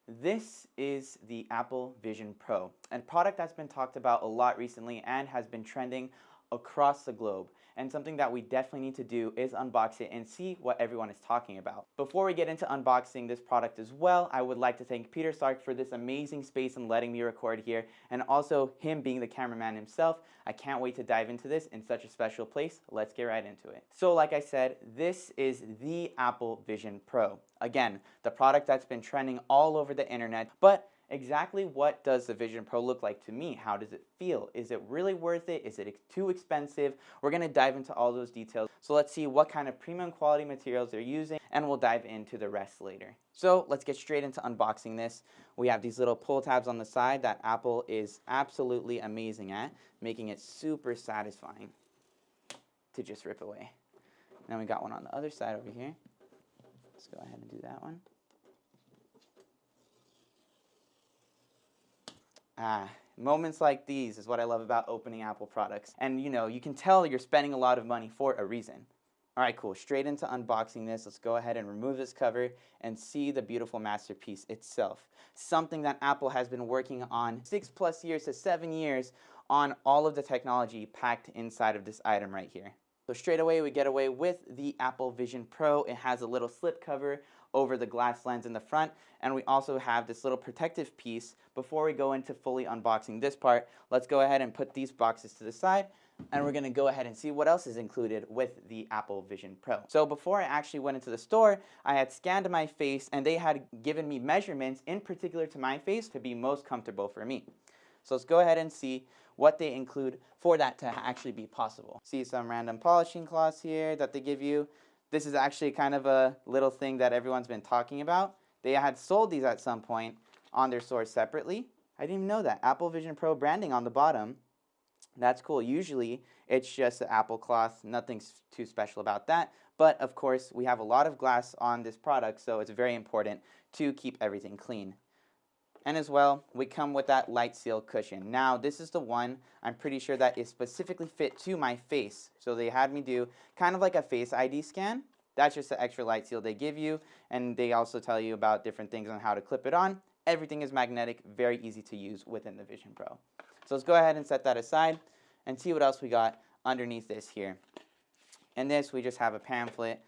This is the Apple Vision Pro, a product that's been talked about a lot recently and has been trending across the globe. And something that we definitely need to do is unbox it and see what everyone is talking about. Before we get into unboxing this product as well, I would like to thank Peter Stark for this amazing space and letting me record here, and also him being the cameraman himself. I can't wait to dive into this in such a special place. Let's get right into it. So like I said, this is the Apple Vision Pro. Again, the product that's been trending all over the internet, but exactly what does the Vision Pro look like to me? How does it feel? Is it really worth it? Is it too expensive? We're going to dive into all those details. So let's see what kind of premium quality materials they're using, and we'll dive into the rest later. So let's get straight into unboxing this. We have these little pull tabs on the side that Apple is absolutely amazing at, making it super satisfying to just rip away. Then we got one on the other side over here. Let's go ahead and do that one. Moments like these is what I love about opening Apple products. And you can tell you're spending a lot of money for a reason. All right, cool. Straight into unboxing this. Let's go ahead and remove this cover and see the beautiful masterpiece itself. Something that Apple has been working on 6+ years to 7 years on all of the technology packed inside of this item right here. So straight away we get away with the Apple Vision Pro. It has a little slip cover over the glass lens in the front, and we also have this little protective piece. Before we go into fully unboxing this part, let's go ahead and put these boxes to the side, and we're going to go ahead and see what else is included with the Apple Vision Pro. So before I actually went into the store, I had scanned my face, and they had given me measurements in particular to my face to be most comfortable for me. So let's go ahead and see what they include for that to actually be possible. See some random polishing cloths here that they give you. This is actually kind of a little thing that everyone's been talking about. They had sold these at some point on their store separately. I didn't even know that. Apple Vision Pro branding on the bottom. That's cool. Usually it's just the Apple cloth. Nothing's too special about that. But of course we have a lot of glass on this product, so it's very important to keep everything clean. And as well, we come with that light seal cushion. Now, this is the one I'm pretty sure that is specifically fit to my face. So they had me do kind of like a Face ID scan. That's just the extra light seal they give you. And they also tell you about different things on how to clip it on. Everything is magnetic, very easy to use within the Vision Pro. So let's go ahead and set that aside and see what else we got underneath this here. In this, we just have a pamphlet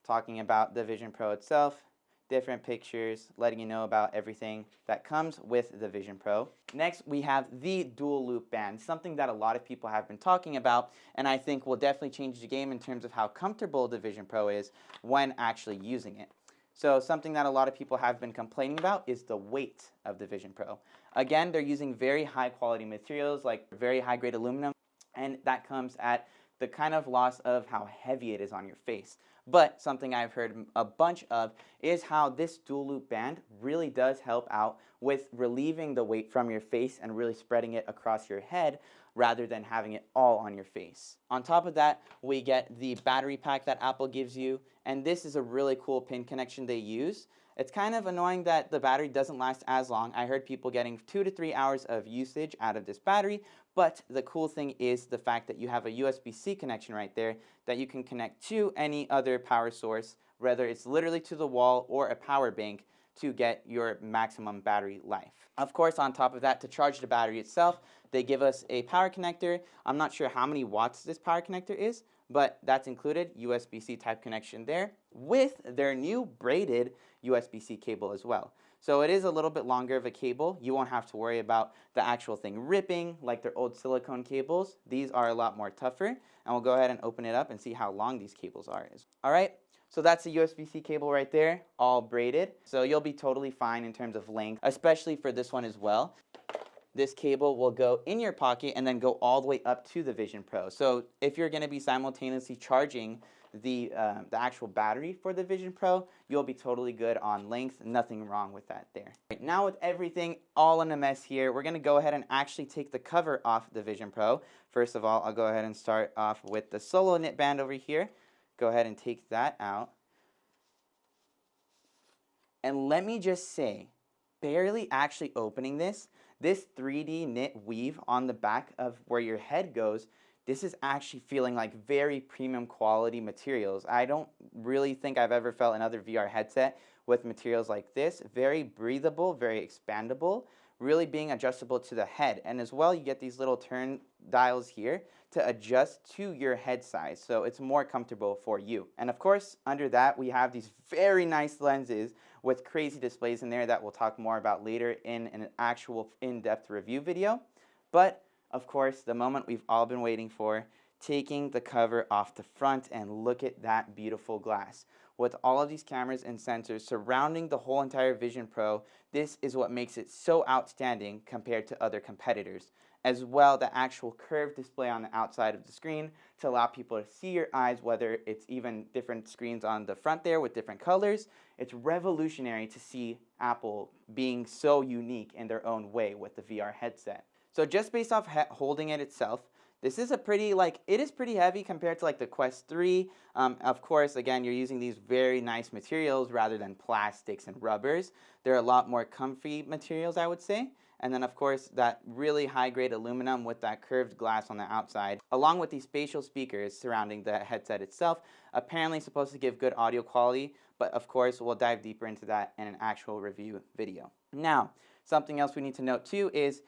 talking about the Vision Pro itself. Different pictures letting you know about everything that comes with the Vision Pro. Next, we have the dual loop band, something that a lot of people have been talking about, and I think will definitely change the game in terms of how comfortable the Vision Pro is when actually using it. So something that a lot of people have been complaining about is the weight of the Vision Pro. Again, they're using very high quality materials like very high grade aluminum, and that comes at the kind of loss of how heavy it is on your face. But something I've heard a bunch of is how this dual loop band really does help out with relieving the weight from your face and really spreading it across your head rather than having it all on your face. On top of that, we get the battery pack that Apple gives you, and this is a really cool pin connection they use. It's kind of annoying that the battery doesn't last as long. I heard people getting 2 to 3 hours of usage out of this battery, but the cool thing is the fact that you have a USB-C connection right there that you can connect to any other power source, whether it's literally to the wall or a power bank, to get your maximum battery life. Of course, on top of that, to charge the battery itself, they give us a power connector. I'm not sure how many watts this power connector is, but that's included, USB-C type connection there, with their new braided USB-C cable as well. So it is a little bit longer of a cable. You won't have to worry about the actual thing ripping like their old silicone cables. These are a lot more tougher, and we'll go ahead and open it up and see how long these cables are. All right, so that's the USB-C cable right there, all braided. So you'll be totally fine in terms of length, especially for this one as well. This cable will go in your pocket and then go all the way up to the Vision Pro. So if you're going to be simultaneously charging the actual battery for the Vision Pro, you'll be totally good on length. Nothing wrong with that there. Right, now with everything all in a mess here, we're going to go ahead and actually take the cover off the Vision Pro. First of all, I'll go ahead and start off with the solo knit band over here. Go ahead and take that out. And let me just say, barely actually opening this 3D knit weave on the back of where your head goes, this is actually feeling like very premium quality materials. I don't really think I've ever felt another VR headset with materials like this. Very breathable, very expandable, really being adjustable to the head. And as well, you get these little turn dials here to adjust to your head size, so it's more comfortable for you. And of course, under that, we have these very nice lenses with crazy displays in there that we'll talk more about later in an actual in-depth review video. But of course, the moment we've all been waiting for, taking the cover off the front, and look at that beautiful glass. With all of these cameras and sensors surrounding the whole entire Vision Pro, this is what makes it so outstanding compared to other competitors. As well, the actual curved display on the outside of the screen to allow people to see your eyes, whether it's even different screens on the front there with different colors. It's revolutionary to see Apple being so unique in their own way with the VR headset. So just based off holding it itself, this is a pretty, it is pretty heavy compared to the Quest 3. Of course, again, you're using these very nice materials rather than plastics and rubbers. They're a lot more comfy materials, I would say. And then, of course, that really high-grade aluminum with that curved glass on the outside, along with these spatial speakers surrounding the headset itself, apparently supposed to give good audio quality. But, of course, we'll dive deeper into that in an actual review video. Now, something else we need to note, too, is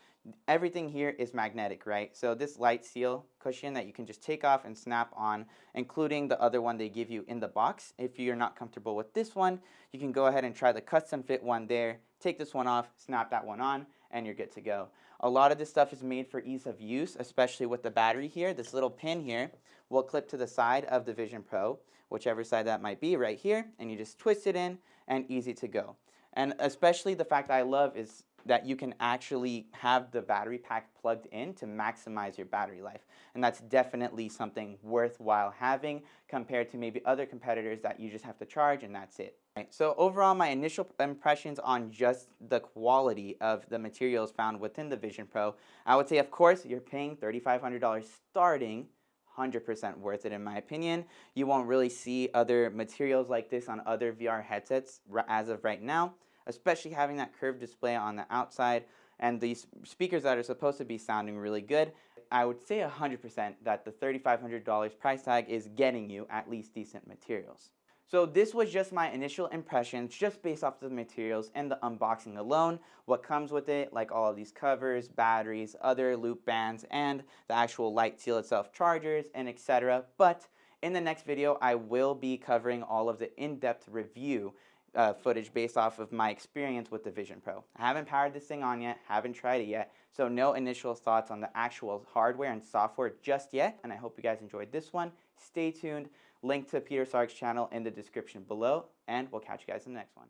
everything here is magnetic, right? So this light seal cushion that you can just take off and snap on, including the other one they give you in the box. If you're not comfortable with this one, you can go ahead and try the custom fit one there. Take this one off, snap that one on, and you're good to go. A lot of this stuff is made for ease of use, especially with the battery here. This little pin here will clip to the side of the Vision Pro, whichever side that might be, right here, and you just twist it in, and easy to go. And especially the fact that I love is that you can actually have the battery pack plugged in to maximize your battery life. And that's definitely something worthwhile having compared to maybe other competitors that you just have to charge and that's it. Right, so overall, my initial impressions on just the quality of the materials found within the Vision Pro, I would say, of course, you're paying $3,500 starting. 100% worth it in my opinion. You won't really see other materials like this on other VR headsets as of right now, especially having that curved display on the outside and these speakers that are supposed to be sounding really good. I would say 100% that the $3,500 price tag is getting you at least decent materials. So this was just my initial impressions, just based off the materials and the unboxing alone, what comes with it, like all of these covers, batteries, other loop bands, and the actual light seal itself, chargers, and etc. But in the next video, I will be covering all of the in-depth review footage based off of my experience with the Vision Pro. I haven't powered this thing on yet, haven't tried it yet, so no initial thoughts on the actual hardware and software just yet, and I hope you guys enjoyed this one. Stay tuned. Link to Peter Sark's channel in the description below, and we'll catch you guys in the next one.